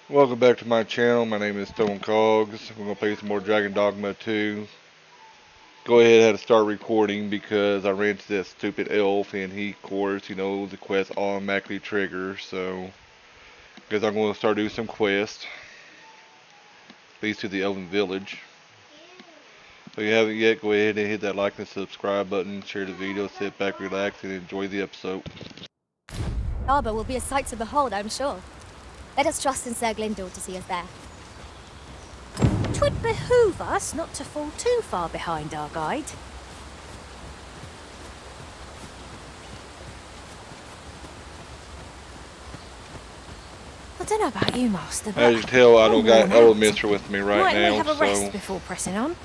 Welcome back to my channel. My name is Stone Cogs. We're gonna play some more Dragon Dogma 2. Go ahead and start recording because I ran into that stupid elf and he, of course, the quest automatically triggers. So, because I'm going to start doing some quests. Leads to the Elven Village. If you haven't yet, go ahead and hit that like and subscribe button. Share the video. Sit back, relax, and enjoy the episode. Arbor will be a sight to behold, I'm sure. Let us trust in Sir Glindor to see us there. 'Twould behoove us not to fall too far behind our guide. I don't know about you, Master, but As you can tell, I I'm don't got worn out. Elminster with me right Mightn't we now, have a rest so before pressing on?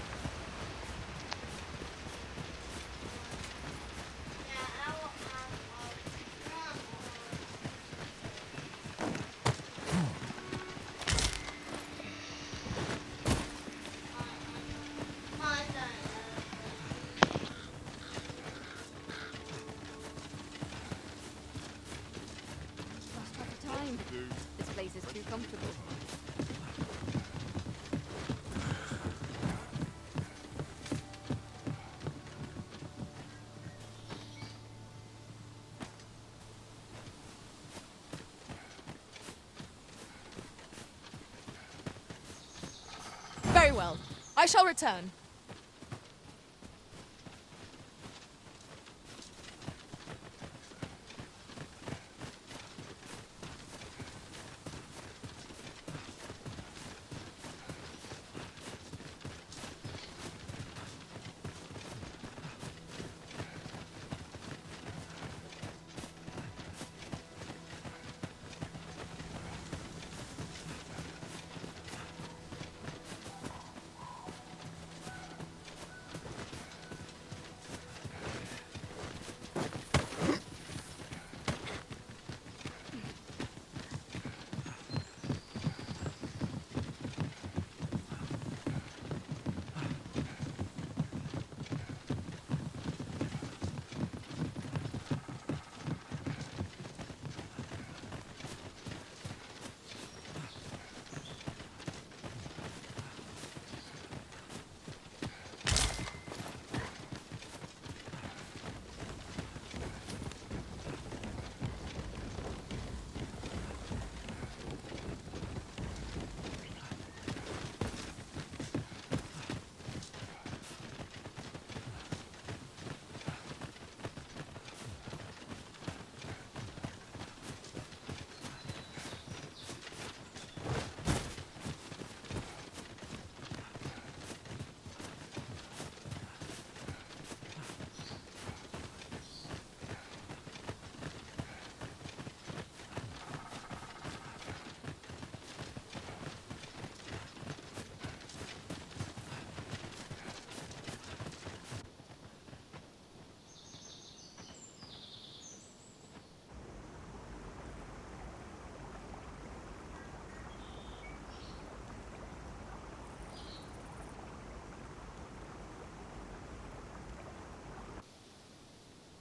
Must have the time. This place is too comfortable. Very well. I shall return.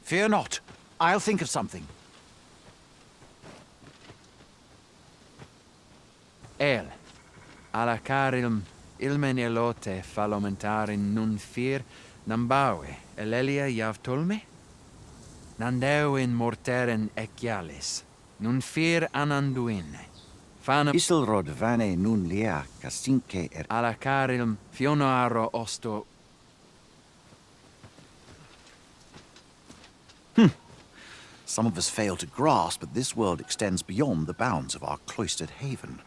Fear not. I'll think of something. El, alla carilum, ilmen elote falomentarin nun fir, nambawe, elelia javtolme? Nandeu in morteren ecialis, nun fir ananduin. Fanum Isilrod vane nun lia casinque alla carilum fionoaro osto. Some of us fail to grasp that this world extends beyond the bounds of our cloistered haven.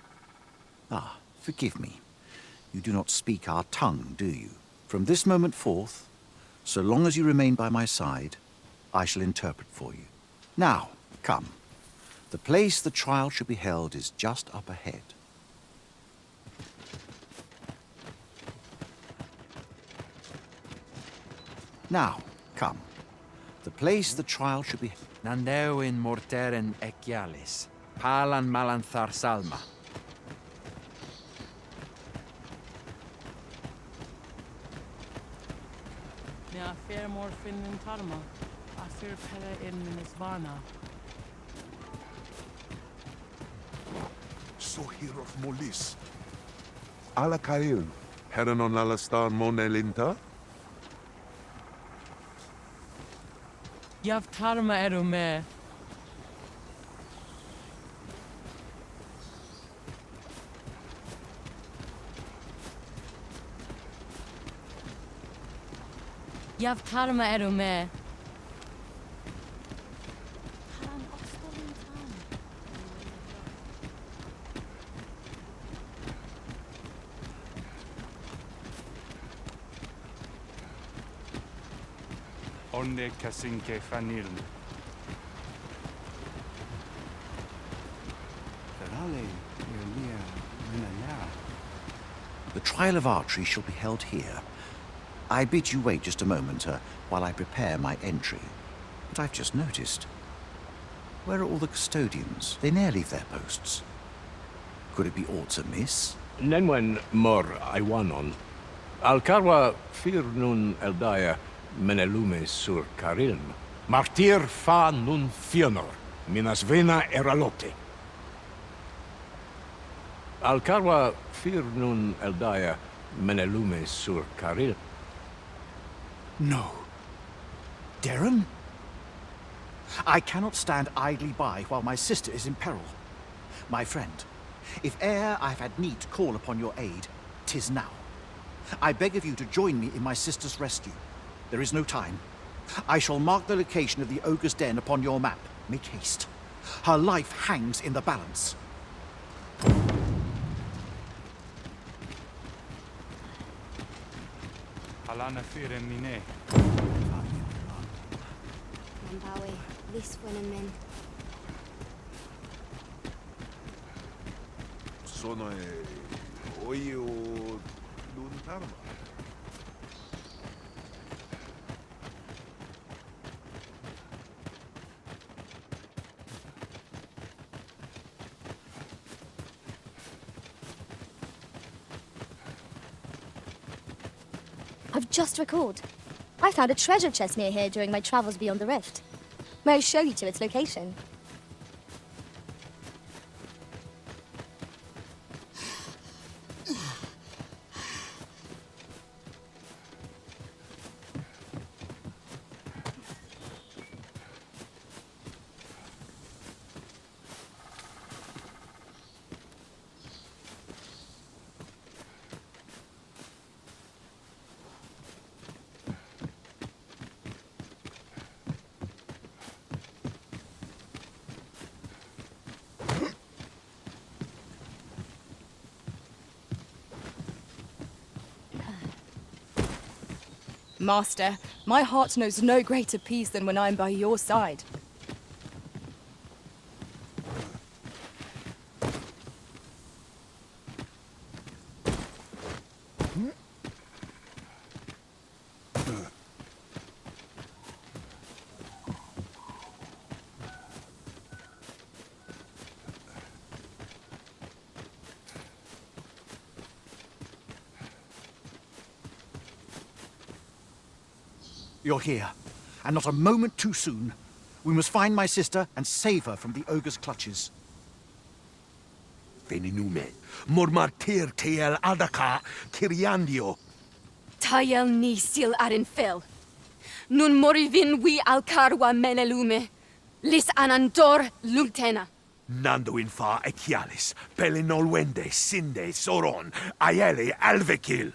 Ah, forgive me. You do not speak our tongue, do you? From this moment forth, so long as you remain by my side, I shall interpret for you. Now, come. The place the trial should be held is just up ahead. Now, come. The place the trial should be... Nandeu in morteren ecialis, palan malanthar salma. Nea fer morfin in tarma, a fer pelle in minisvana. Sohir of Molis. Alakail, Heron on Alastar Monelinta? Yav Tarma Erume. Yav Tarma Erume. Onde Kasinke Fanil. The trial of archery shall be held here. I bid you wait just a moment, while I prepare my entry. But I've just noticed. Where are all the custodians? They ne'er leave their posts. Could it be aught amiss? Nenwen mor Iwanon. Alcarwa fir nun eldaya menelume sur carilm. Martir fa nun fionor, minas vena eralote. Alcarwa fir nun eldaya menelume sur caril. No. Darren? I cannot stand idly by while my sister is in peril. My friend, if e'er I've had need to call upon your aid, 'tis now. I beg of you to join me in my sister's rescue. There is no time. I shall mark the location of the ogre's den upon your map. Make haste. Her life hangs in the balance. Alana Fire Mine. Mambawi, this one and men. Sono Oyo Luntarma. I've just recalled. I found a treasure chest near here during my travels beyond the rift. May I show you to its location? Master, my heart knows no greater peace than when I am by your side. You're here, and not a moment too soon. We must find my sister and save her from the ogre's clutches. Veninume. Mormartir tel adaka kiriandio. Tayel ni sil arin fil. Nun morivin we alcarwa menelume. Lis anandor lultena. Nando infa ekialis. Pelinolwende sinde soron. Aiele alvekil.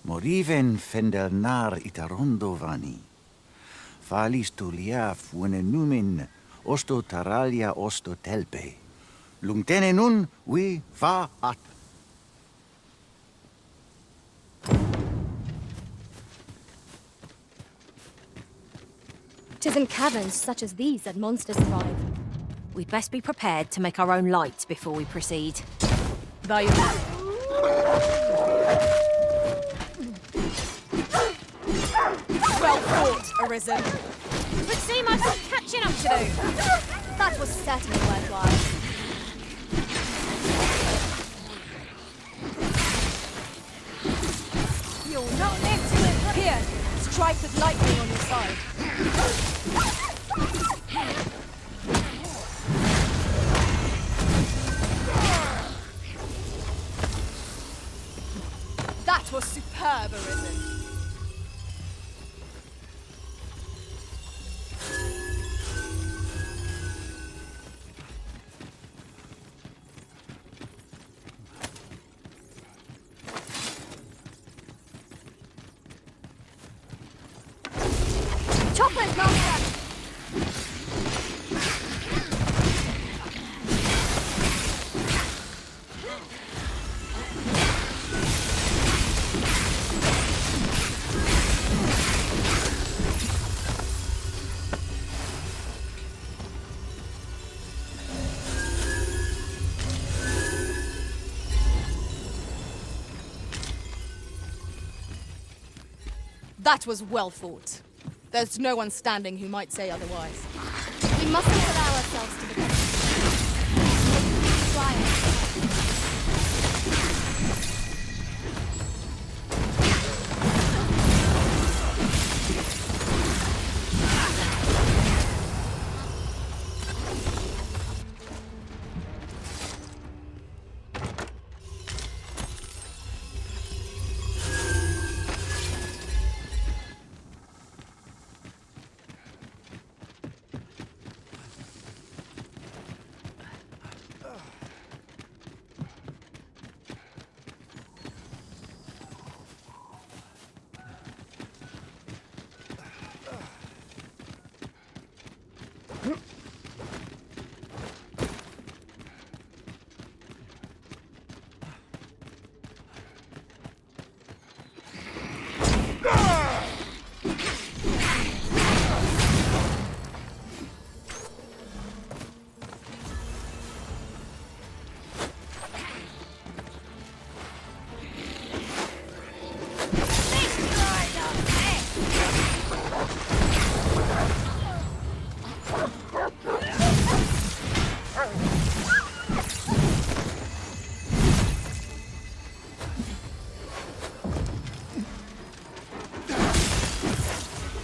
Moriven fendernar itarondo vani. Falis tulia fuenenumin osto taralia osto telpe. Lungtene nun we fa at. 'Tis in caverns such as these that monsters thrive. We'd best be prepared to make our own lights before we proceed. Well fought, Arisen. Would seem I've some catching up to do. That was certainly worthwhile. You'll not live to it. Here, strike with lightning on your side. Choppers, master! That was well fought. There's no one standing who might say otherwise. We mustn't allow ourselves to become... quiet.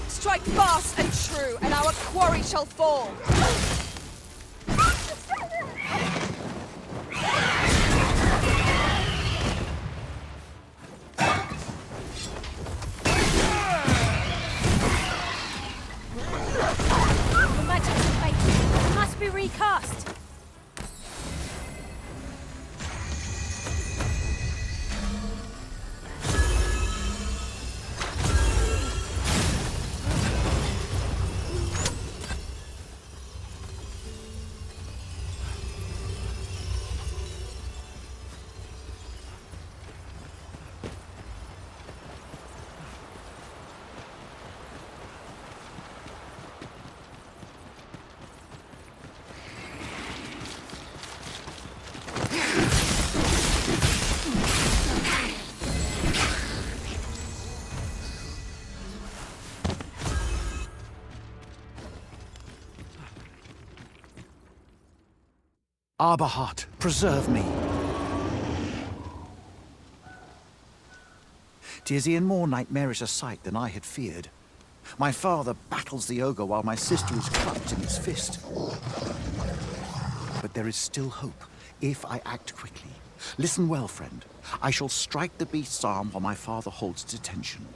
Strike fast and true, and our quarry shall fall. The magic's fake. It must be recast. Arbahat, preserve me. Tis e'en more nightmarish a sight than I had feared. My father battles the ogre while my sister is clutched in his fist. But there is still hope, if I act quickly. Listen well, friend. I shall strike the beast's arm while my father holds its attention.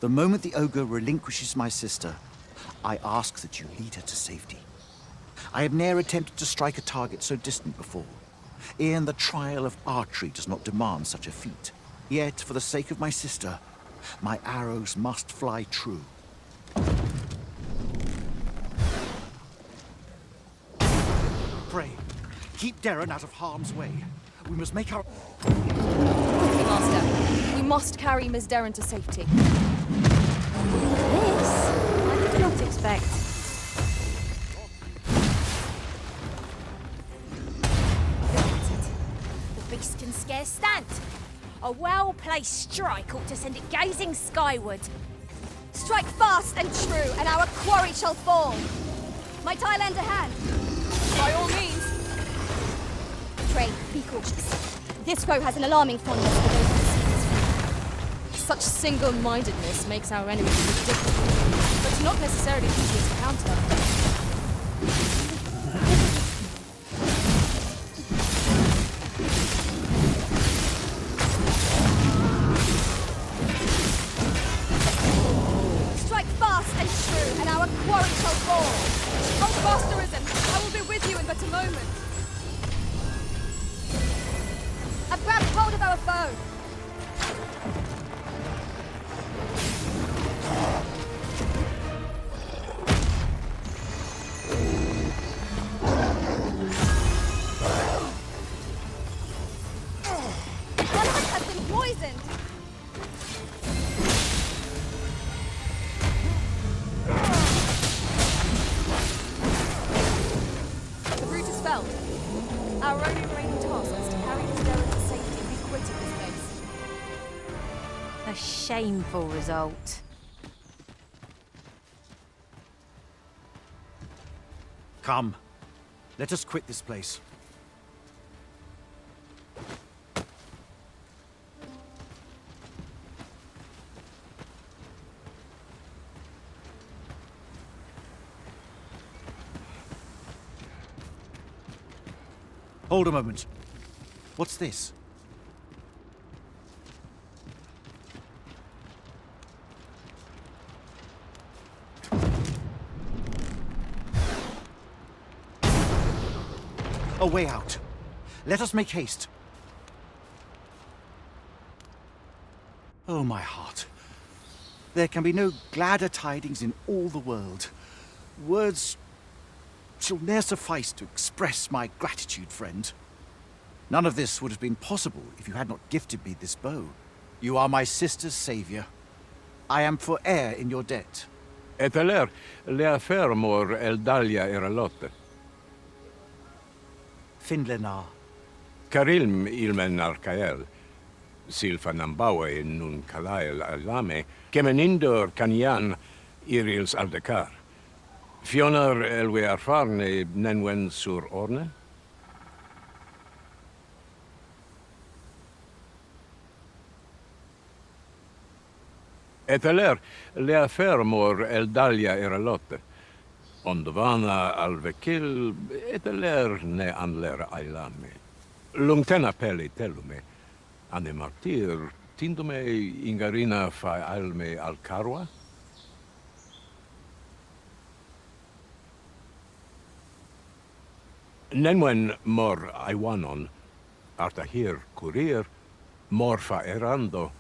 The moment the ogre relinquishes my sister, I ask that you lead her to safety. I have ne'er attempted to strike a target so distant before. E'en the trial of archery does not demand such a feat. Yet, for the sake of my sister, my arrows must fly true. Pray, keep Darren out of harm's way. We must make our... Quickly, Master. We must carry Miss Darren to safety. This I did not expect. The beast can scarce stand. A well-placed strike ought to send it gazing skyward. Strike fast and true, and our quarry shall fall. Might I lend a hand? By all means. Pray, be cautious. This foe has an alarming fondness for those who see. Such single-mindedness makes our enemies ridiculous, but not necessarily easy to counter. Strike fast and true, and our quarry shall fall. Hold fast, Arisen. I will be with you in but a moment. I've grabbed hold of our foe. shameful result. Come. Let us quit this place. Hold a moment. What's this? A way out. Let us make haste. Oh, my heart. There can be no gladder tidings in all the world. Words shall ne'er suffice to express my gratitude, friend. None of this would have been possible if you had not gifted me this bow. You are my sister's savior. I am forever in your debt. Eteler, lea fermor eldalia eralotte. Finlenar. Karilm ilmen arcael. Silfa nambawe nun kalael alame. Kemenindor kanian irils aldekar. Fionar elwe arfarne nenwen sur orne? Eteler, lea fermor eldalia eralotte. Ondovana alvekil, eteler ne anler ailame. Lungtena peli telume. Ane martir, tindume ingarina fa alme alcarwa? Nenwen mor aiwanon, artahir curir, mor fa erando,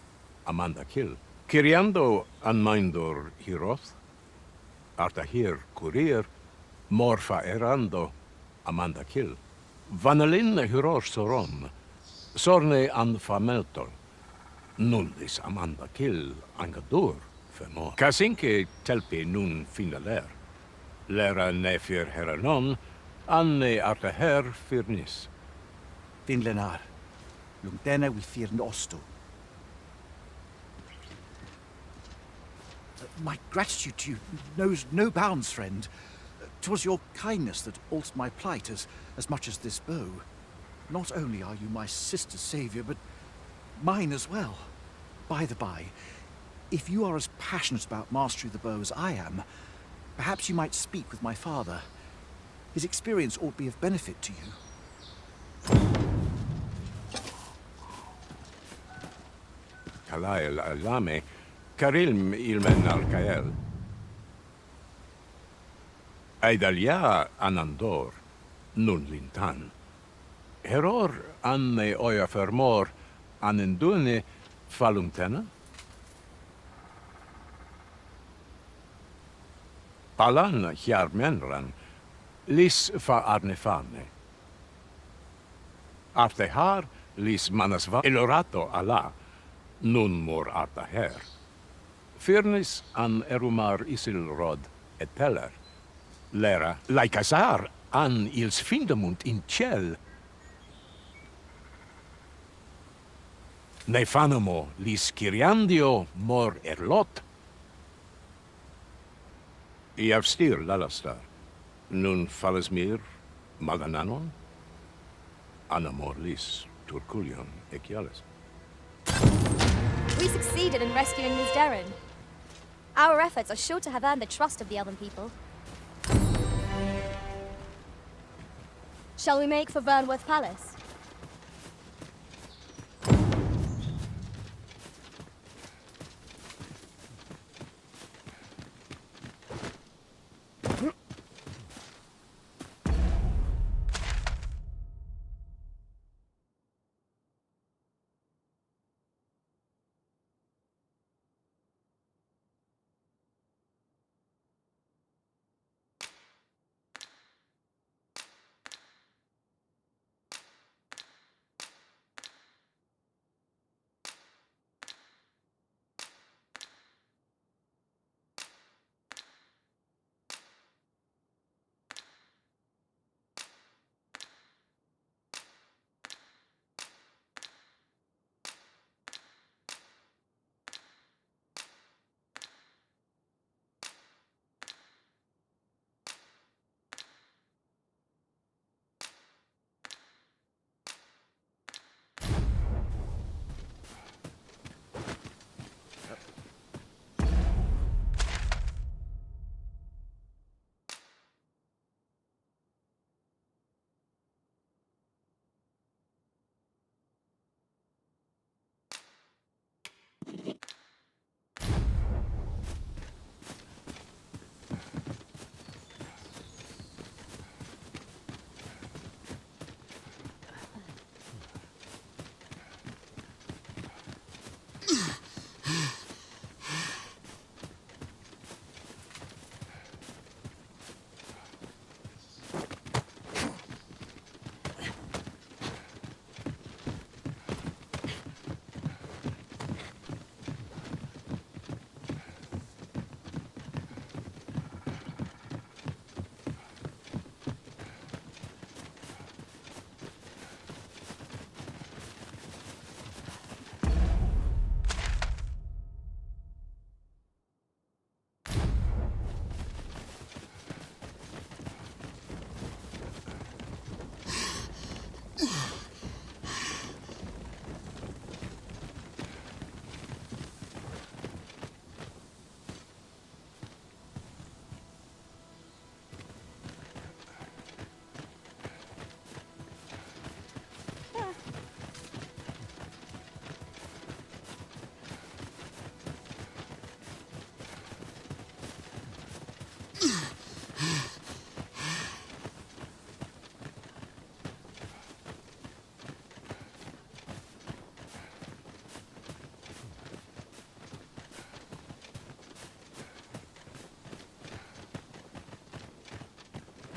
amanda kill. Kiriando anmaindor hiroth, artahir curir, mor fa erando, amanda kill. Vanalin hiros soron, sorne an fameltol, nullis amanda kill angadur femor. Kasinke telpi nun finaler, lera nefir heranon, anne artaher firnis. Finlenar. Lungdena we fear osto. My gratitude to you knows no bounds, friend. 'Twas your kindness that altered my plight as much as this bow. Not only are you my sister's savior, but mine as well. By the by, if you are as passionate about mastery of the bow as I am, perhaps you might speak with my father. His experience ought to be of benefit to you. Kalael alame, karilm ilmen arcael. Aidalia anandor, nun lintan. Heror anne oia fermor, anendune falumtena? Palan hiarmenran, lis fa arnefane. Artehar lis manasva elorato ala, nun mor artaher. Firnis an erumar isilrod et peller. Lera, laicasar an ils findamunt in ciel. Nefanamo lis Kyriandio mor erlot. Iavstir lalastar, nun falesmir magananon, anamor lis turculion eciales. We succeeded in rescuing Miss Darren. Our efforts are sure to have earned the trust of the Elven people. Shall we make for Vernworth Palace?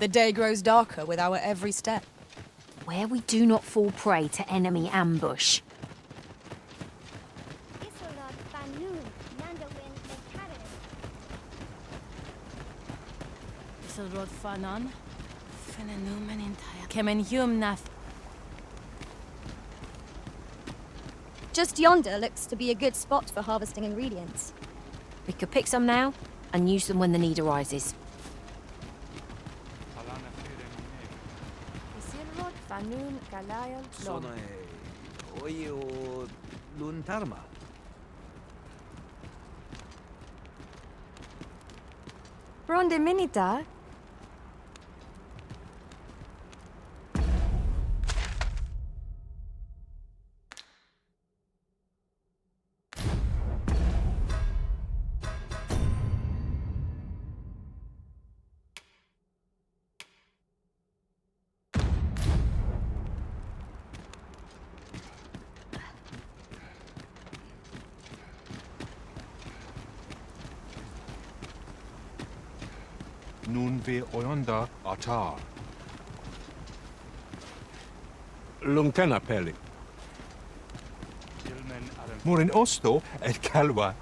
The day grows darker with our every step. Where we do not fall prey to enemy ambush. Isilrod Fanan. Kemen Humnath. Just yonder looks to be a good spot for harvesting ingredients. We could pick some now and use them when the need arises. Isilrod Fanun Galayal Lom. Oyo Luntarma. Ronde Minita. Nun ve oyonda atar. Lungtena peli. Morin osto et calva.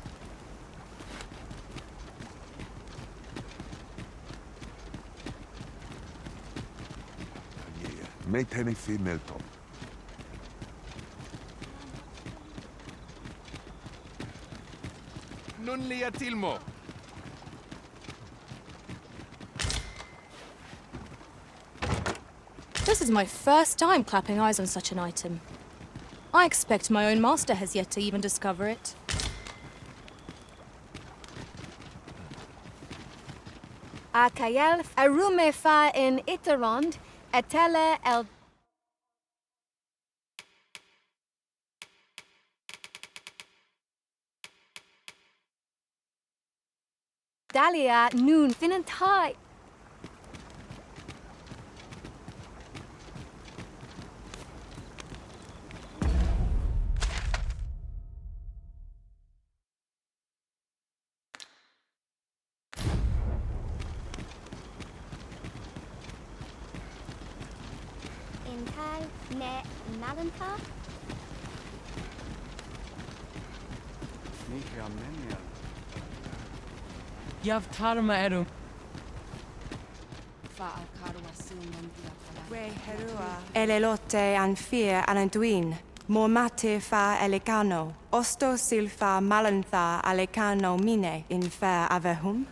Meiteni fimelto. Nun lia tilmo. This is my first time clapping eyes on such an item. I expect my own master has yet to even discover it. Akayel Arume fa in Iterond, Etele el Dalia nun Finantai. Intai ne Malanta? Yav Tarma Eru. Elelote anfir alanduin, mormate fa elecano, osto silfa malantha alecano mine in fair avehum.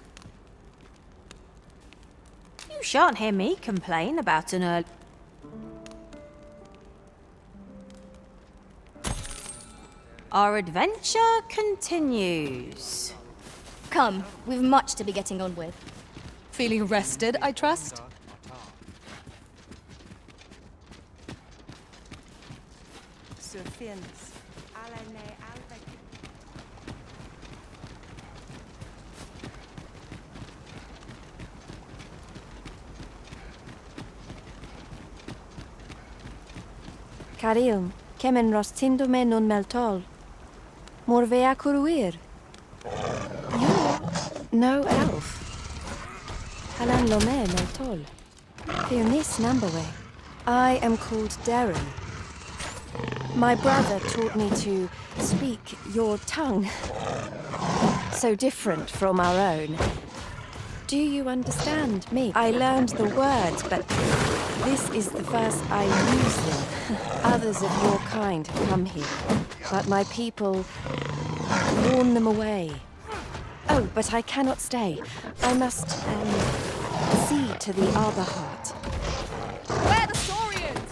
You shan't hear me complain about an early... Our adventure continues. Come, we've much to be getting on with. Feeling rested, I trust? Surfiens, alene alvec. Carilm, kemen rostindume non meltol. Morvea curuir. No elf. Halan lome meltol. Theonis numberway. I am called Darren. My brother taught me to speak your tongue. So different from our own. Do you understand me? I learned the words, but this is the first I use them. Others of your kind have come here, but my people warn them away. Oh, but I cannot stay. I must, see to the Arbor Heart. Where the Saurians?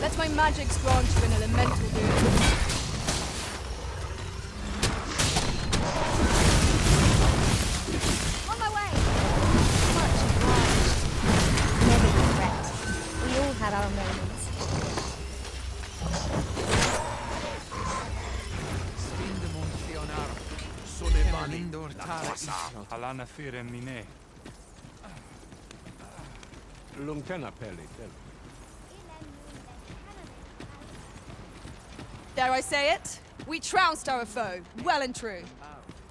Let my magics grant you an elemental boon. On my way! Much obliged. Never regret. We all had our moments. Alana fire mine. Lungtena peli, tel. Dare I say it? We trounced our foe, well and true.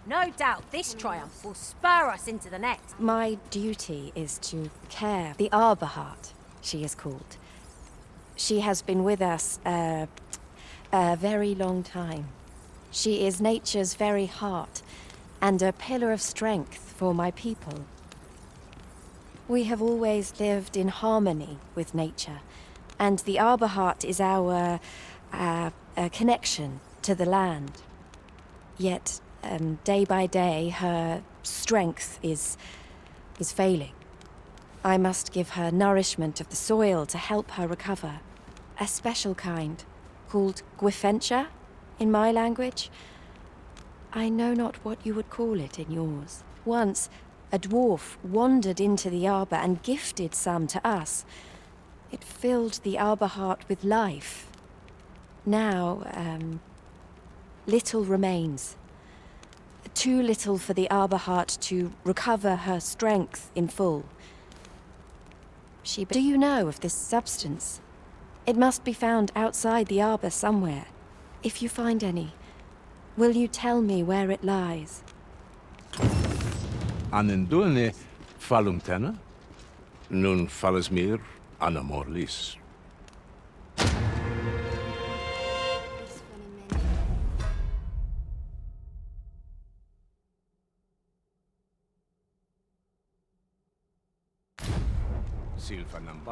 No doubt this triumph will spur us into the next. My duty is to care. The Arborheart, she is called. She has been with us a very long time. She is nature's very heart, and a pillar of strength for my people. We have always lived in harmony with nature, and the Arborheart is our connection to the land. Yet, day by day, her strength is failing. I must give her nourishment of the soil to help her recover. A special kind, called Gwifentia in my language. I know not what you would call it in yours. Once, a dwarf wandered into the arbor and gifted some to us. It filled the Arborheart with life. Now, little remains. Too little for the Arborheart to recover her strength in full. Do you know of this substance? It must be found outside the arbor somewhere. If you find any, will you tell me where it lies? Anendune falumtena, nun falles mir anamorlis.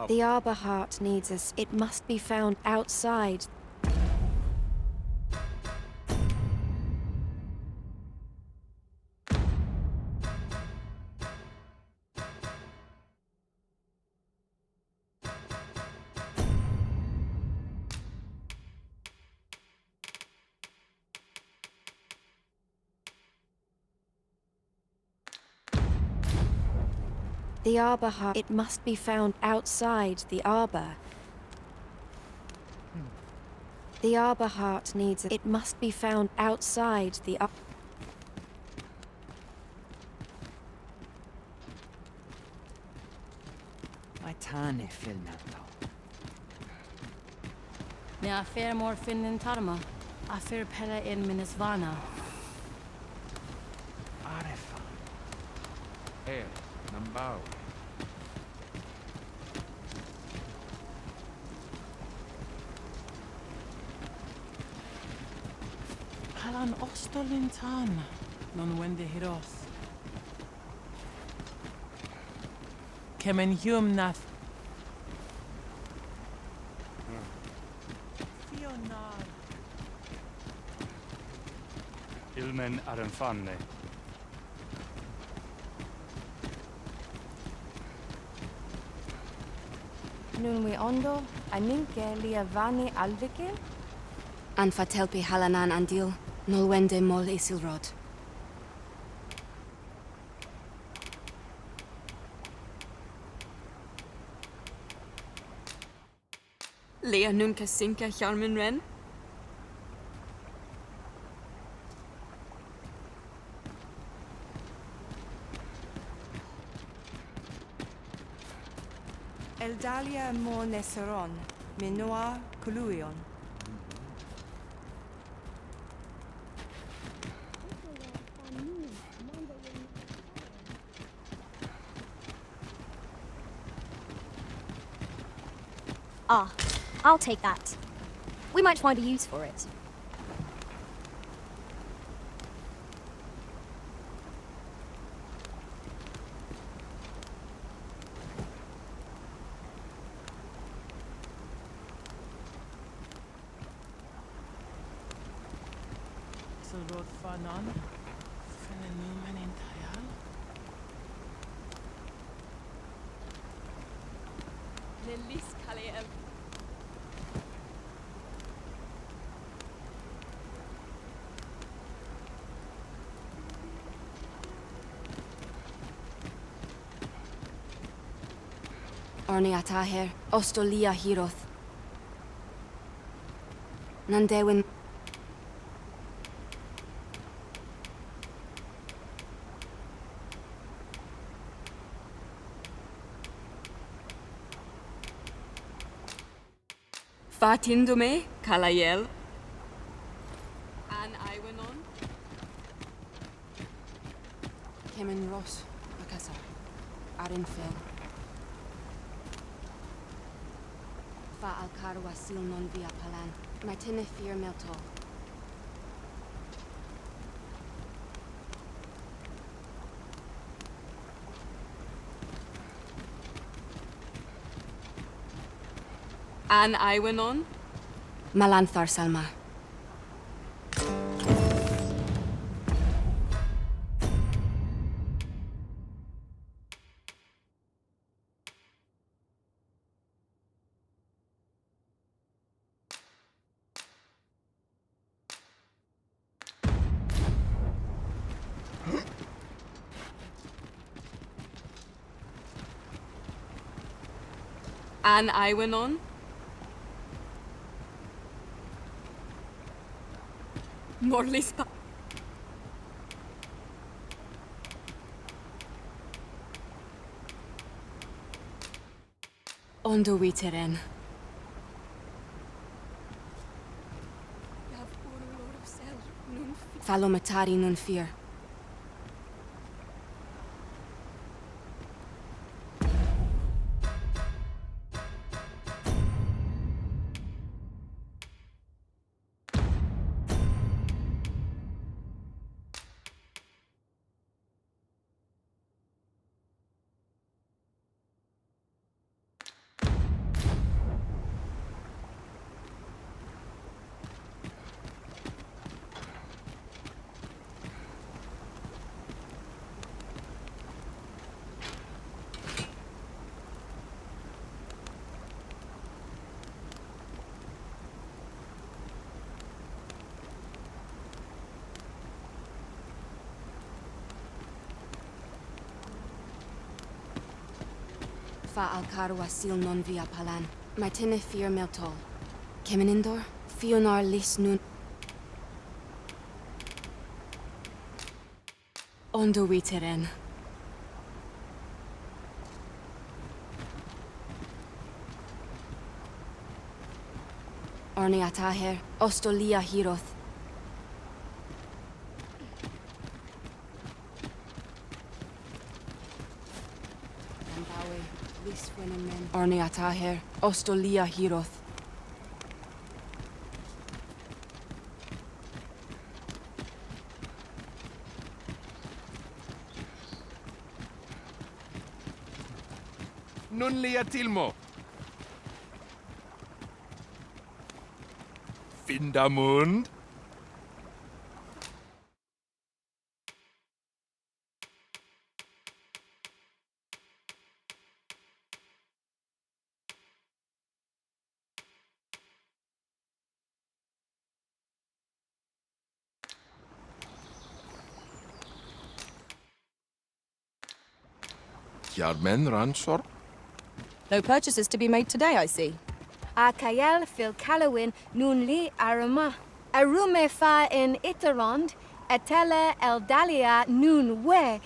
The Arborheart needs us. It must be found outside. The Arborheart. It must be found outside the arbor. The Arborheart needs. It must be found outside the. Mai tane filnato. Ne affair mor finnin tarma. Affair pella in Minisvana. Arefa. Here, Nambao. Halan ostolin tan. Non wende hiroth. Kemen hum nath. Fionar. Ilmen arenfanne. Nun we ondo, aninke liavani alvike? An fatelpi halanan andil, nolwende mol isilrod. Lea nun kasinka Hjarmin Ren? Eldalia mo neseron, minoa kuluion. Ah, I'll take that. We might find a use for it. Isilrod fanan. Fenenumen in Tayal. Lelis Kaliev. Orni ataher, ostolia hiroth. Nandewin. Fatindume, Kalayel. Kemen Ross, Bakasa, Arinfel. Fa Alcarwa Sil non via Palan, Martine Fear Melto. An Iwanon? Malanthar Salma. An Iwanon? Morlispa. Ondo Witeren. Falomatari nun fear. Fa Alcarwa Sil non via Palan, Martine Fear Meltol. Kemenindor, Fionar Lis nun. Ondo Witeren. Orni Ataher, Ostolia Hiroth. Orni Ataher, Ostolia Hiroth. Nun lia tilmo. Findamund. Jarmen Ransor. No purchases to be made today, I see. Akael fil Calawin nun li arama. Arume fa in Iterond, Atela eldalia nun we.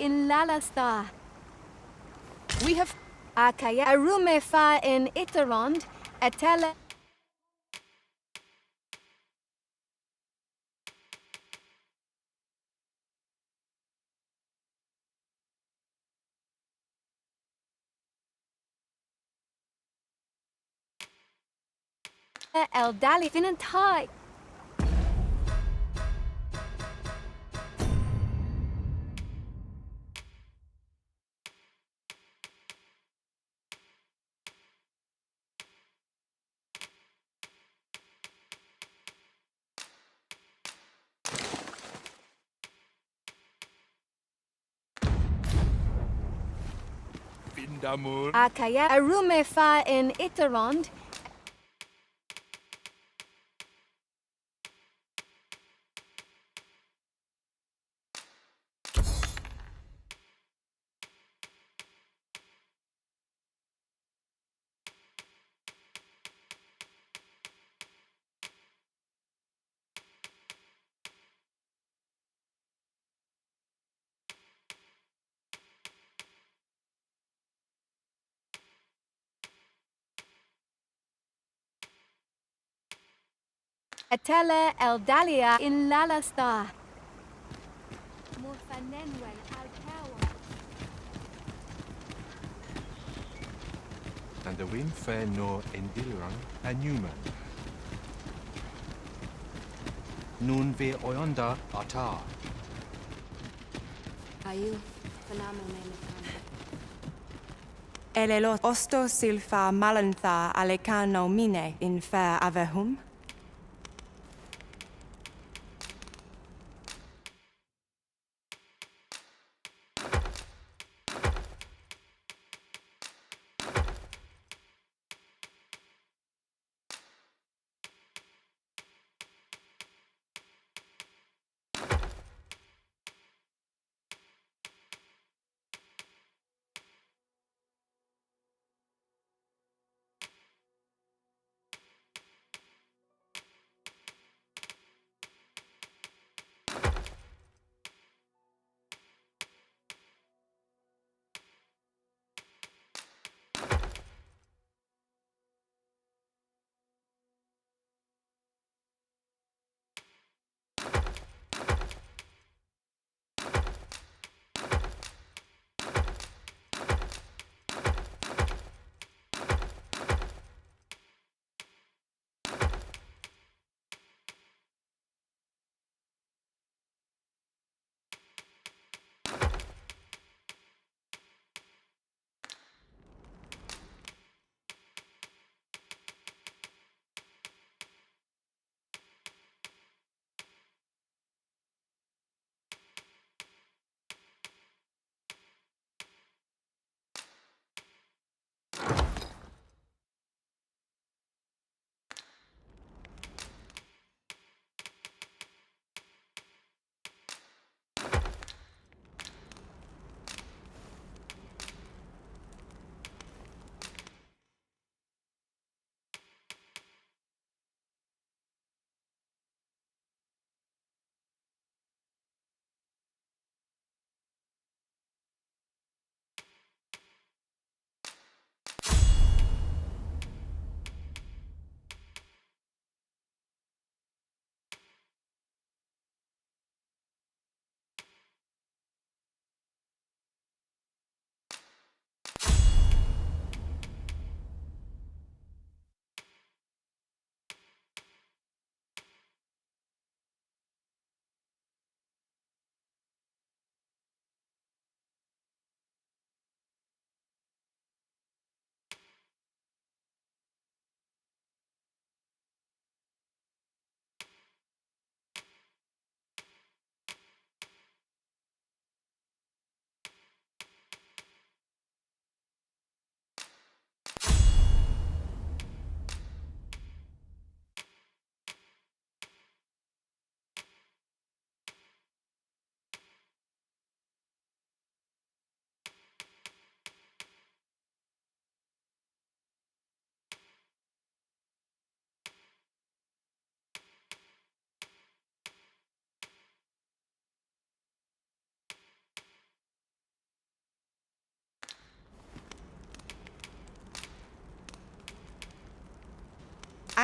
in Lalasta. We have... Akaya Arumefa in Iterond, Atela Eldali Vinantai. Vindamund. Akaya Arumefa in Iterond, Atela Eldalia in Lalasta. Morfanenwell Alkawa. And the wind fair no Endiliran a Newman. Nun ve oyonda ata. Ayu, phenomenal melikan. Elelot osto silfa malantha alecano mine in fair avehum.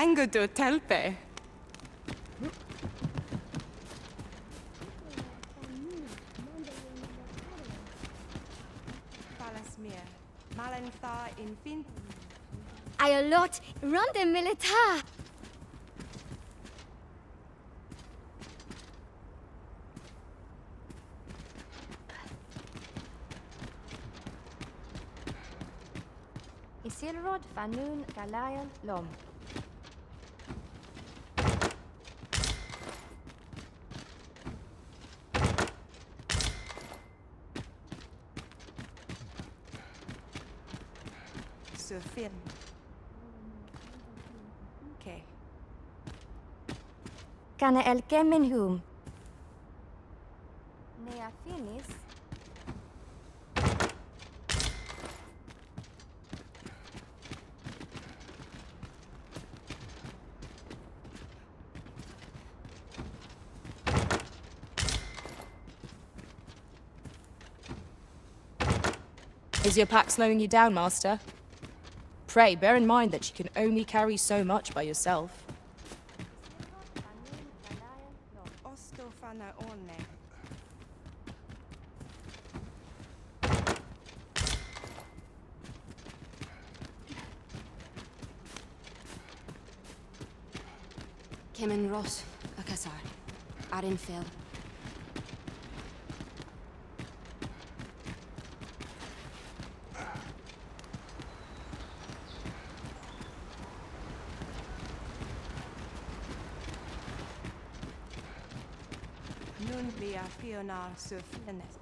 Angudo telpe. Palasmir. Malantha infin. Ayolot, ronde militar. Isilrod Fanun Galayan Lom. Sufin. Okay. Kana el Kemenhum. Nea finis. Is your pack slowing you down, Master? Pray, bear in mind that you can only carry so much by yourself. Ostofana orne. Kemen Ross, Akasar. Arin Fel. Nun via Fionar Suflenes.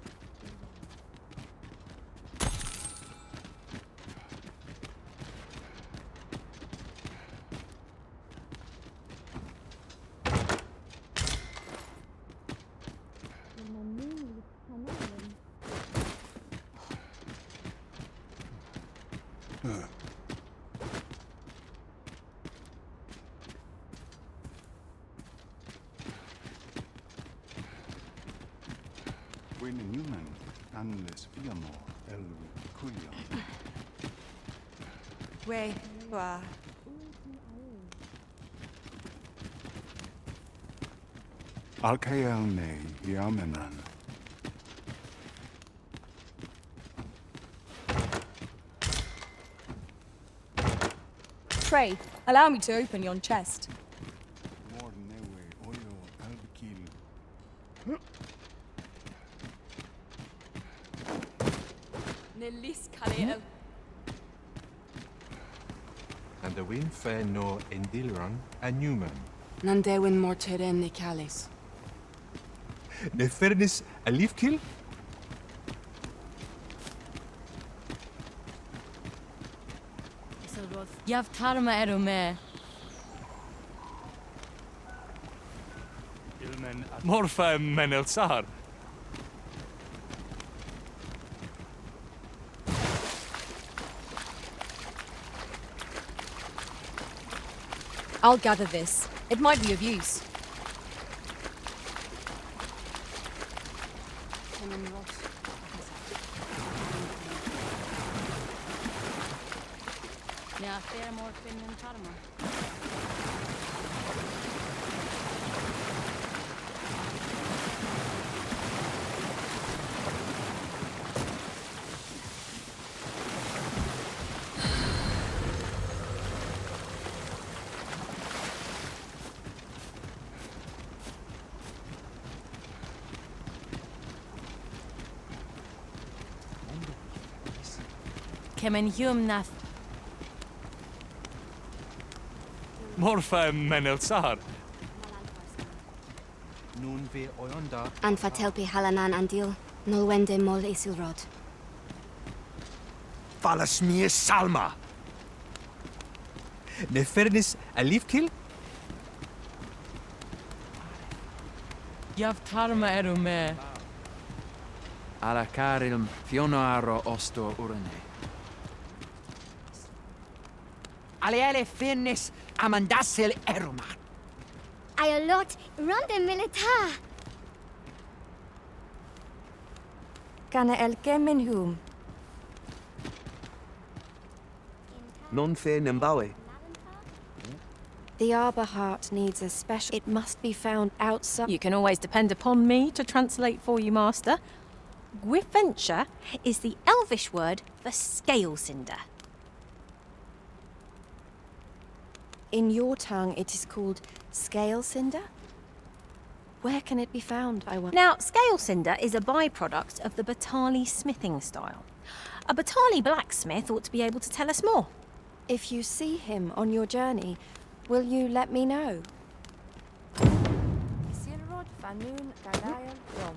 When Newman, unless Fiamore, Elwi, Kulion. We, wa. Alkael ne Yamenan. Pray, allow me to open yon chest. More newe oyo albikil. Nelis Kaleo. And the wind fair no Endilran and Newman. Nandewin morteren Nicalis. Nefernis a leaf kill? Yav tarma erume. Ilmen Morfa Menelsar. I'll gather this. It might be of use. Kemen Ross, Nea fer morfin in tarma. Kemen hum nath. Morfa Menelsar. Nun ve oyonda. Anfatelpi Halanan Andil. Nolwende Mol Isilrod. Falasmir Salma. Nefernis a leaf kill? Yav tarma erume. Alacarilm Fionaro Osto Urane. Aliele finis amandasil eruma. Ayolot, ronde militar. Kana el Kemenhum. Non fe Nembawe. The arbor heart needs a special... It must be found outside... You can always depend upon me to translate for you, Master. Gwyfenture is the Elvish word for scale cinder. In your tongue, it is called scale cinder? Where can it be found, I wonder? Now, scale cinder is a byproduct of the Batali smithing style. A Batali blacksmith ought to be able to tell us more. If you see him on your journey, will you let me know? Silrod Fanun Galayan Rom.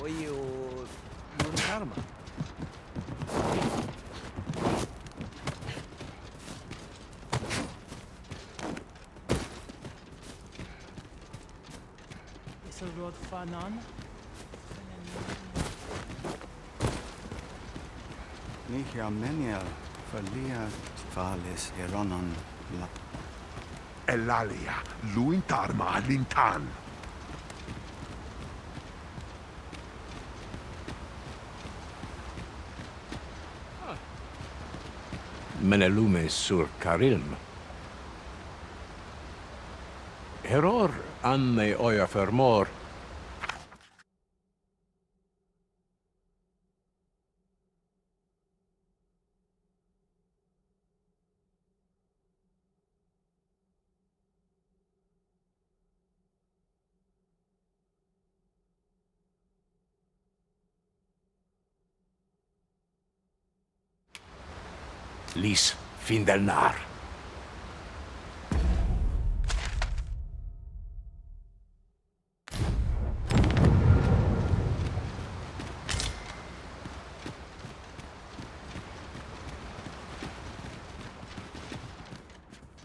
Oye, Luntarma. Isilrod Fanan? Nihia Meniel, Falia Valis Eronon La. Elalia, Luintarma Lintan. Menelume sur Karilm. Heror anne oja fermor. Lis Findelnar.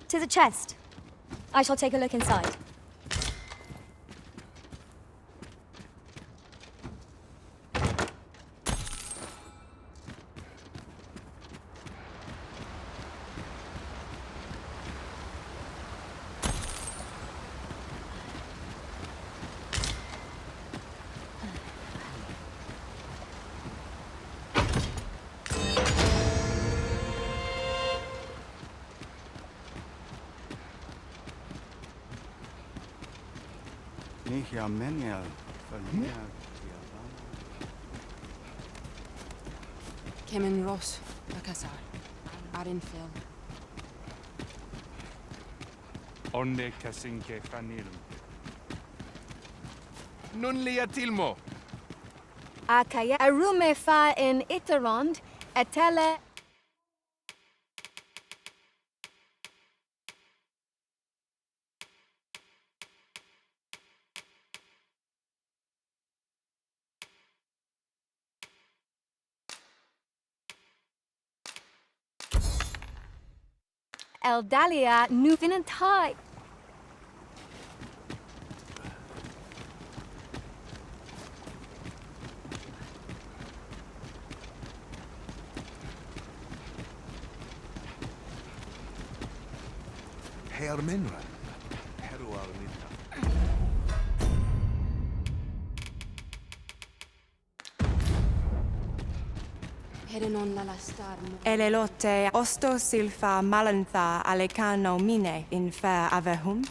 To the chest. I shall take a look inside. Nihia Meniel, Falia Kemen Ross, Bakasar. Arinfil. Onne Kasinke Fanil. Nun lia Tilmo. Akaya Arume Fa in Itarond, Etele. Eldalia Nuvinantai. Herr Menra. Heru Arnita. Herenon lalastar. Elelote osto silfa malantha alecano mine in fair avehum.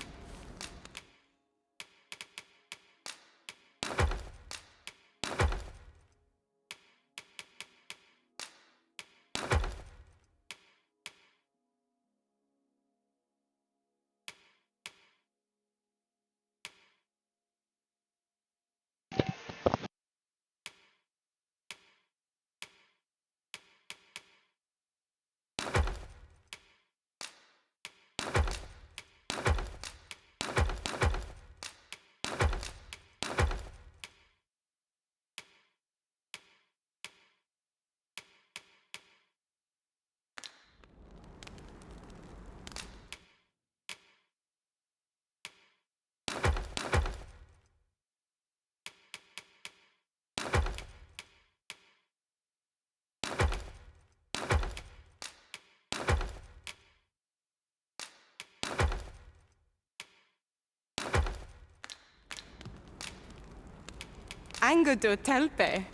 Angudu telpe.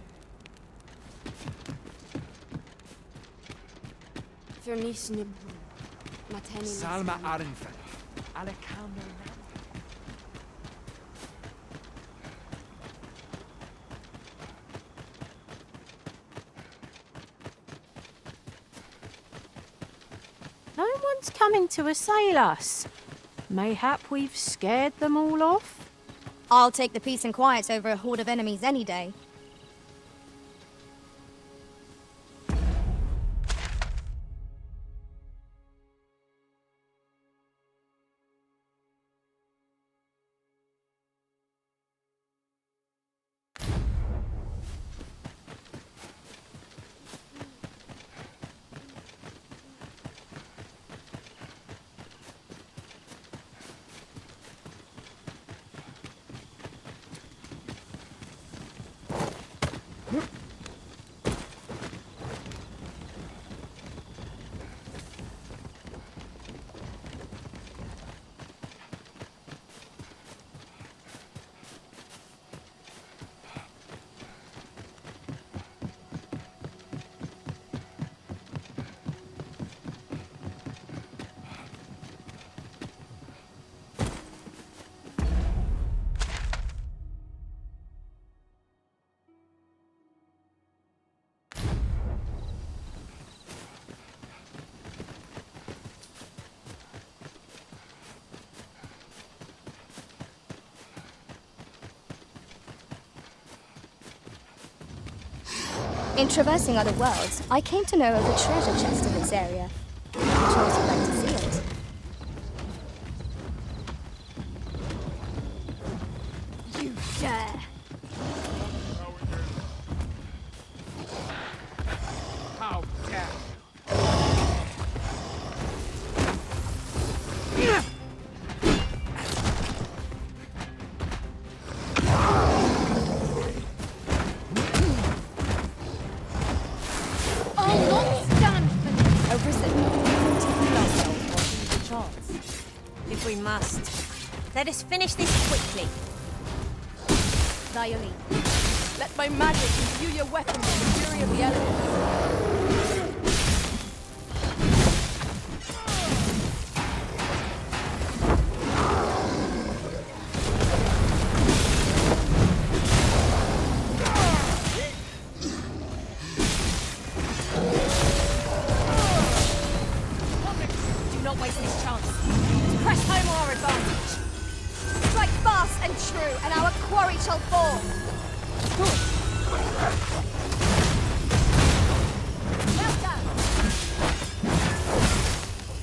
Fernis nib... Mateni... Salma Arenfen. Alekamo. No one's coming to assail us. Mayhap we've scared them all off? I'll take the peace and quiet over a horde of enemies any day. In traversing other worlds, I came to know of a treasure chest in this area. Chose would like to see it. You dare! How dare If we must. Let us finish this quickly. Violin. Let my magic imbue your weapon with the fury of the elements. Do not waste this chance. Press home our advantage. Strike fast and true, and our quarry shall fall. Well done.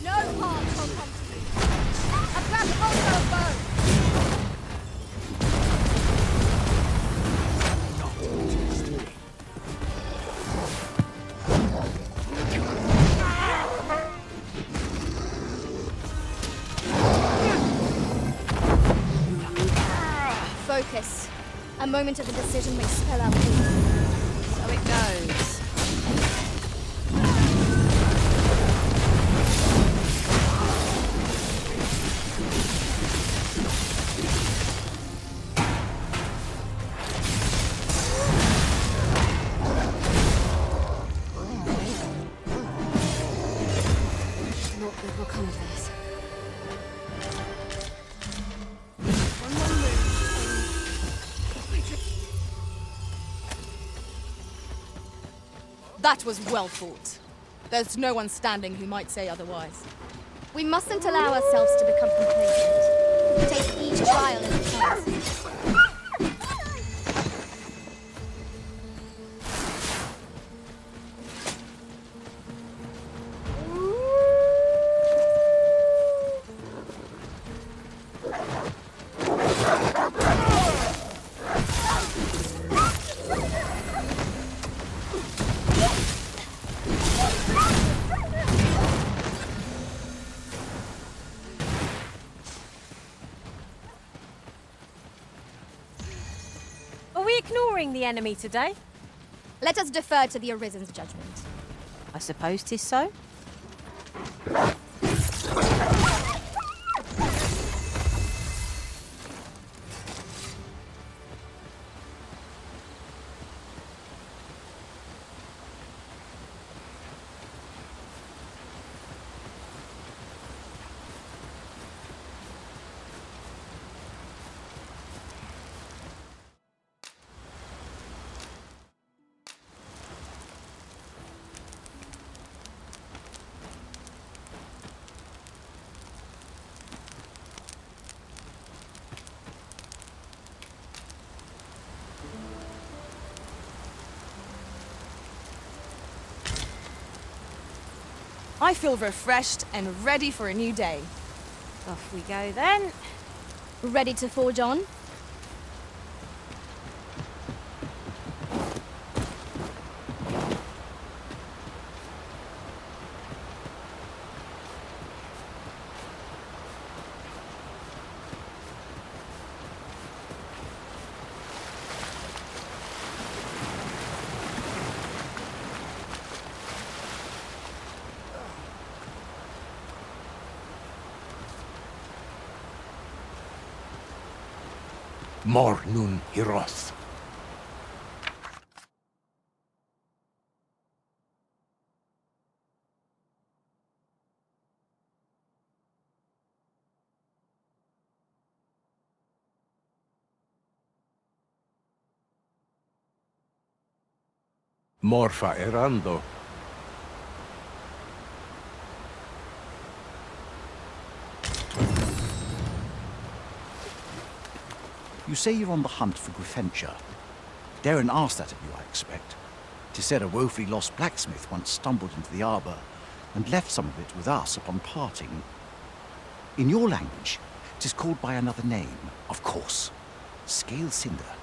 No harm shall come to you. A grab also a bow. Focus. A moment of indecision may spell out doom. So it goes. Not good will come of this. That was well fought. There's no one standing who might say otherwise. We mustn't allow ourselves to become complacent. Take each trial in its turn. Are we ignoring the enemy today? Let us defer to the Arisen's judgment. I suppose 'tis so. I feel refreshed and ready for a new day. Off we go then. Ready to forge on? Mor nun Hiroth. Morfa erando. You say you're on the hunt for Griffenture. Darren asked that of you, I expect. 'Tis said a woefully lost blacksmith once stumbled into the arbour and left some of it with us upon parting. In your language, 'tis called by another name, of course. Scale Cinder.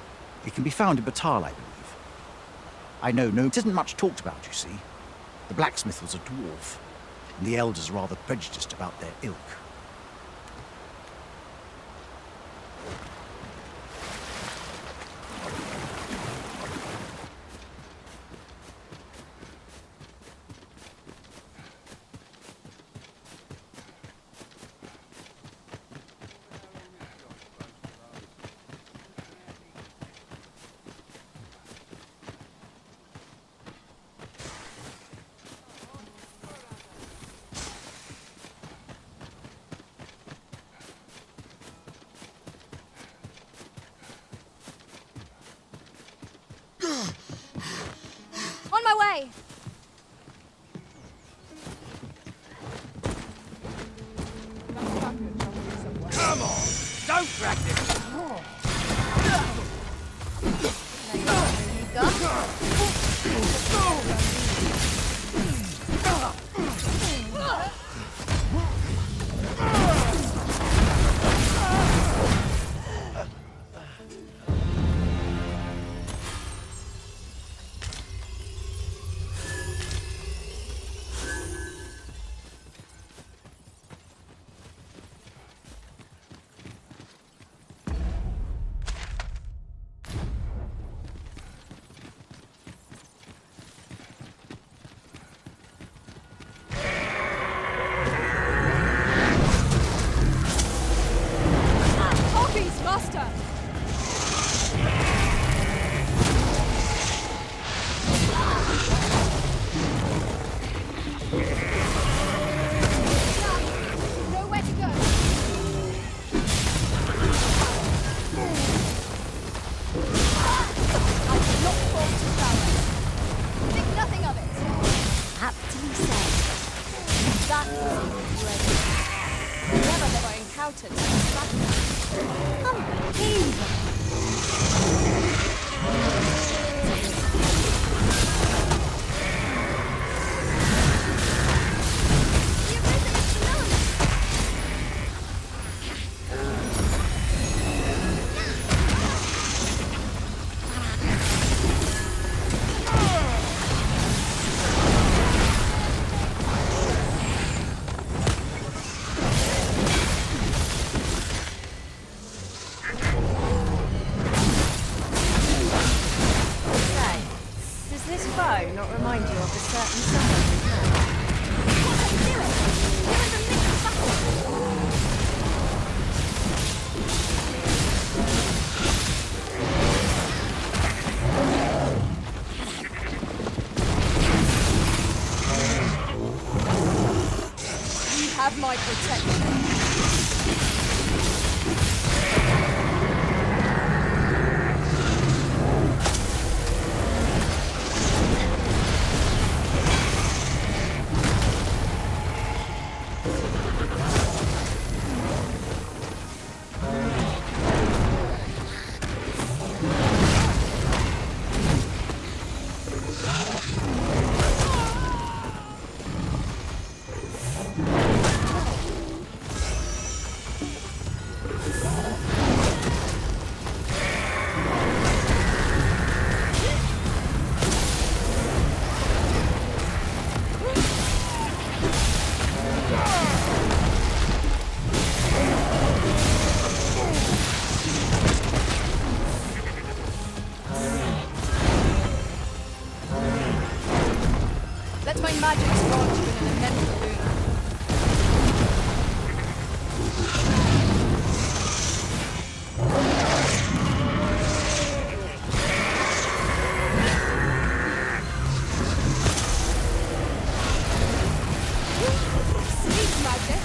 It can be found in Batal, I believe. I know, no, it isn't much talked about, you see. The blacksmith was a dwarf, and the elders are rather prejudiced about their ilk. On my way! Come on! Don't drag this! Master! Nowhere to go! I did not fall to power. Think nothing of it. Aptly said. That was incredible. Never have I encountered such strategy. Unbelievable. Not remind you of a certain someone we had. What are you doing? You're in the midst of battle. You have my protection. My magic's launched you in an immense balloon. Sweet magic.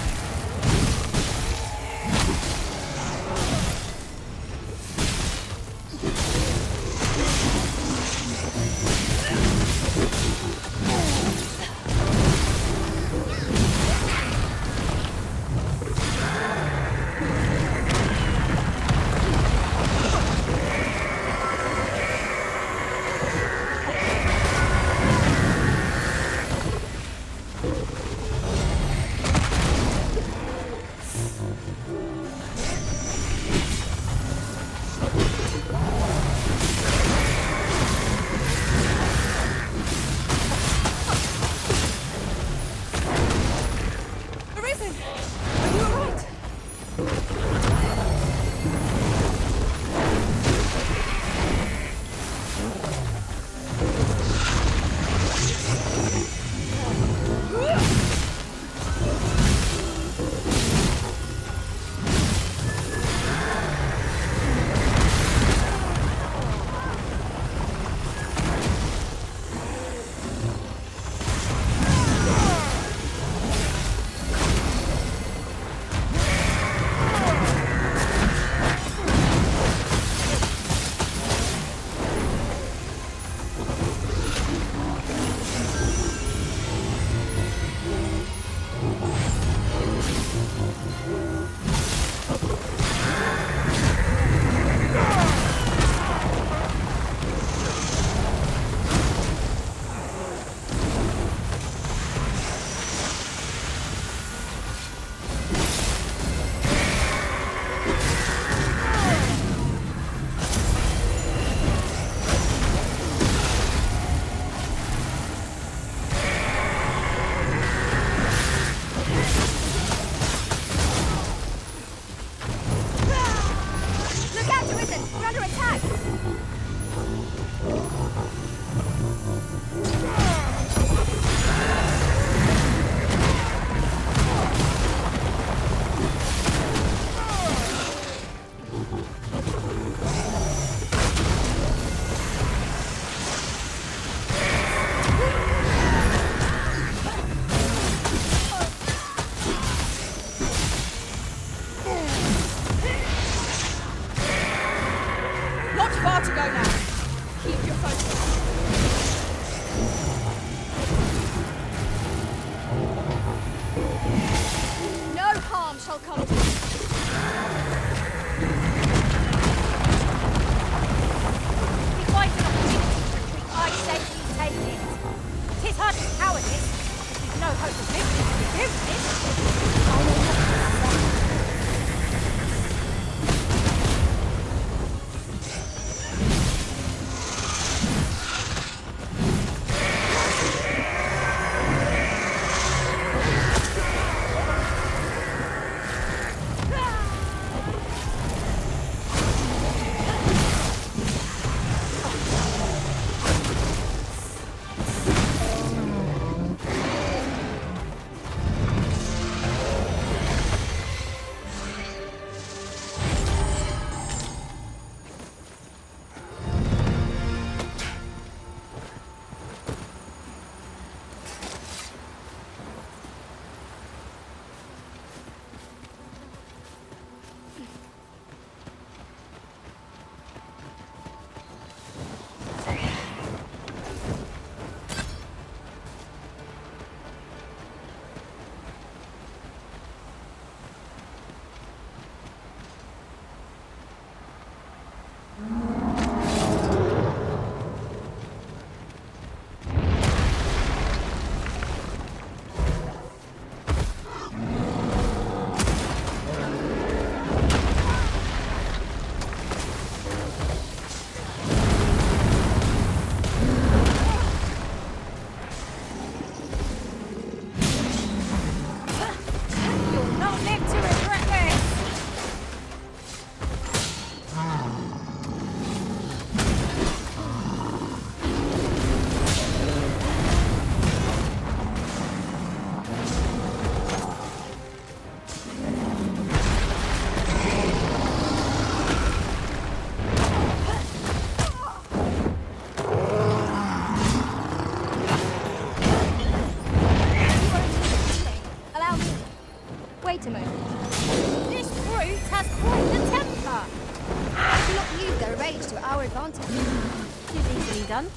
'Tis easily done.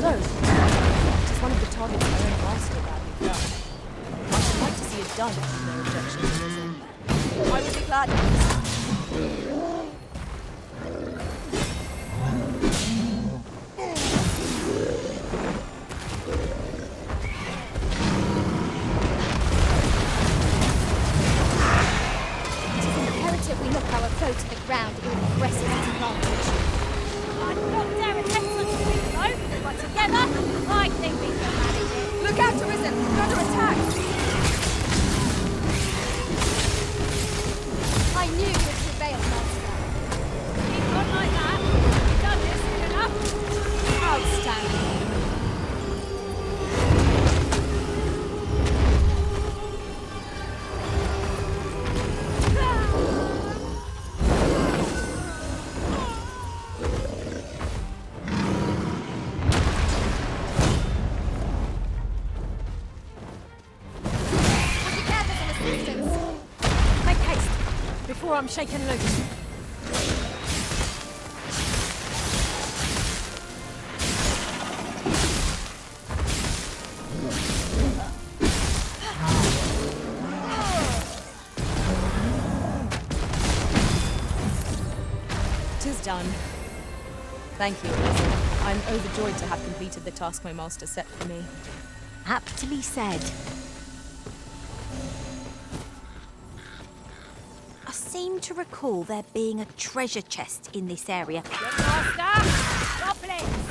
No. It is one of the targets my own master badly fell. I should like to see it done if no objections arisen. I would be glad to listen. We knock our foe to the ground irrepressible advantage. I'm not daring to take such a thing, though, but together, I think we can manage it. Look out, Arisen! We're under attack! I knew you'd prevail, Master. Keep on like that. You've done this soon enough. Outstanding. Make haste, before I'm shaken loose. Tis done. Thank you, Elizabeth. I'm overjoyed to have completed the task my master set for me. Aptly said. I seem to recall there being a treasure chest in this area. Master, goblins!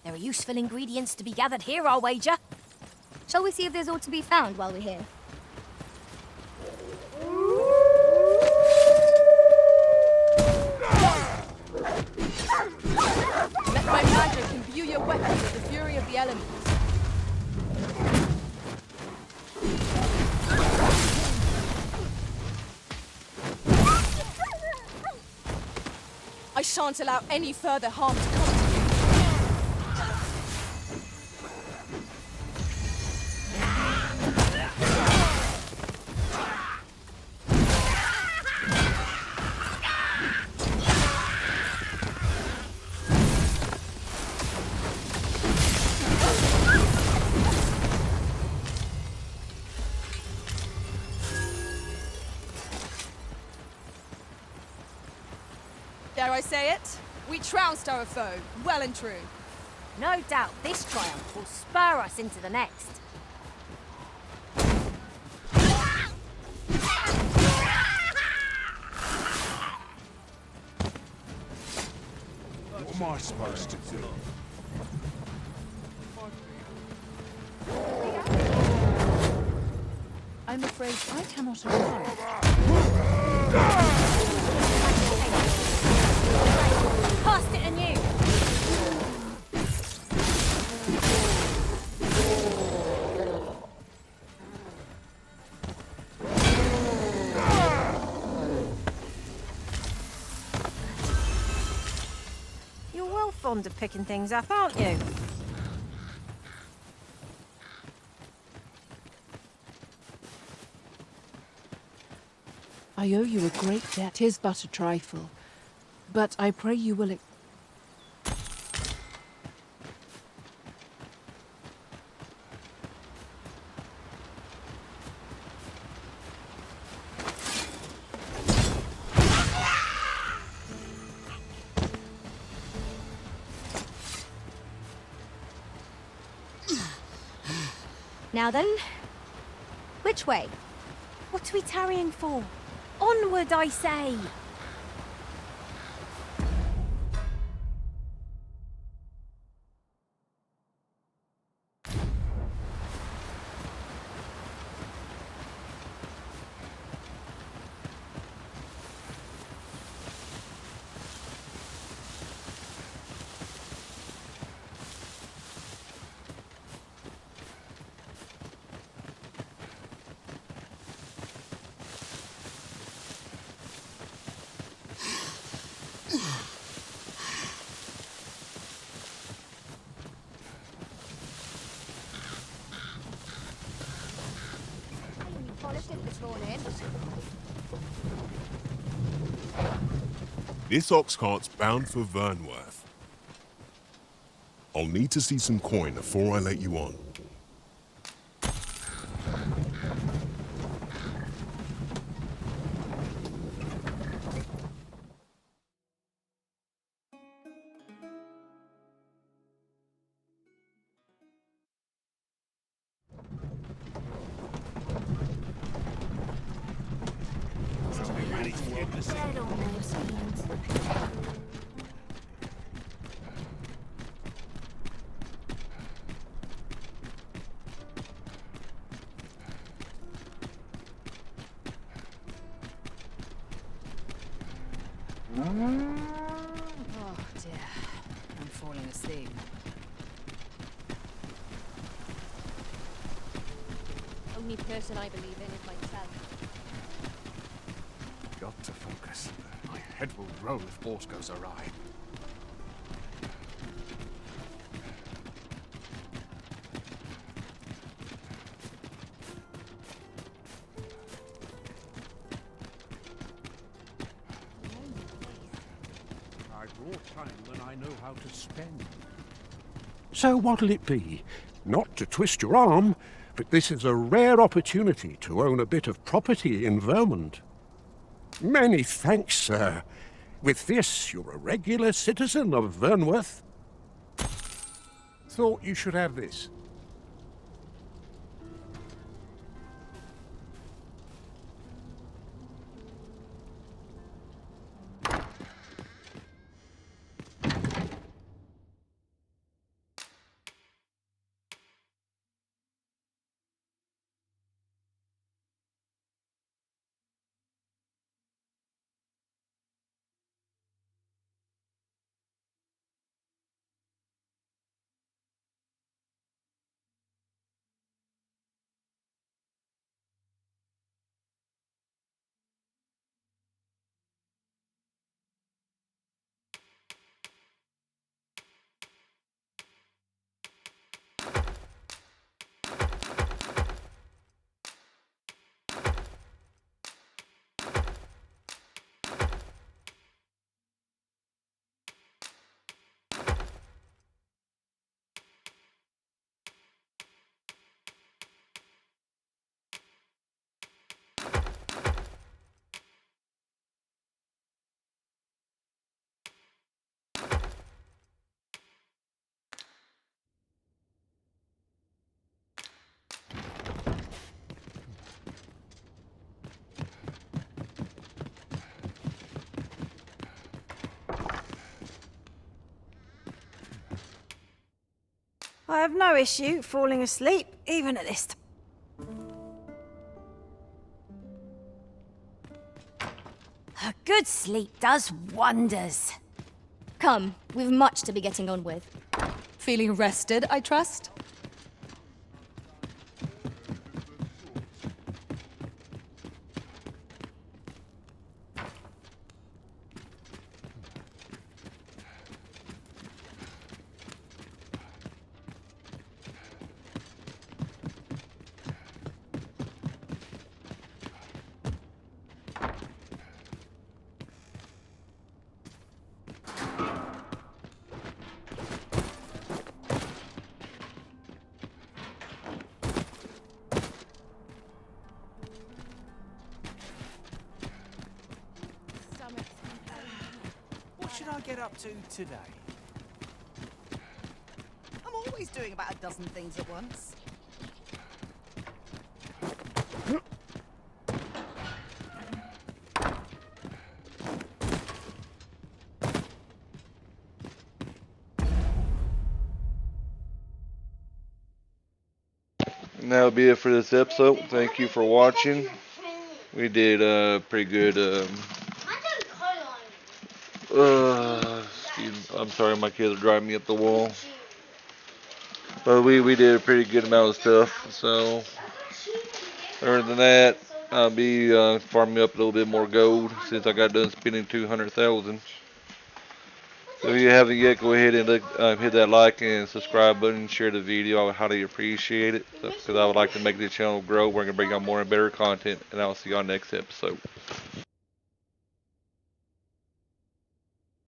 There are useful ingredients to be gathered here, I'll wager. Shall we see if there's aught to be found while we're here? Let my magic imbue your weapons with the fury of the elements. I shan't allow any further harm to come to you. Dare I say it? We trounced our foe, well and true. No doubt this triumph will spur us into the next. What am I supposed to do? I'm afraid I cannot arrive. Cast it anew! You're well fond of picking things up, aren't you? I owe you a great debt. 'Tis but a trifle. But I pray you will... Now then, which way? What are we tarrying for? Onward, I say! This ox cart's bound for Vernworth. I'll need to see some coin before I let you on. Oh dear, I'm falling asleep. Only person I believe in is myself. Got to focus. My head will roll if aught goes awry. I brought time when I know how to spend. So what'll it be? Not to twist your arm, but this is a rare opportunity to own a bit of property in Vermont. Many thanks, sir. With this, you're a regular citizen of Vernworth. Thought you should have this. I have no issue falling asleep, even at this time. A good sleep does wonders. Come, we've much to be getting on with. Feeling rested, I trust? What should I get up to today? I'm always doing about a dozen things at once. And that'll be it for this episode. Thank you for watching. We did pretty good. I'm sorry, my kids are driving me up the wall. But we did a pretty good amount of stuff. So other than that, I'll be farming up a little bit more gold since I got done spending 200,000. So if you haven't yet, go ahead and hit that like and subscribe button, share the video. I would highly appreciate it because I would like to make this channel grow. We're going to bring out more and better content, and I'll see you on next episode.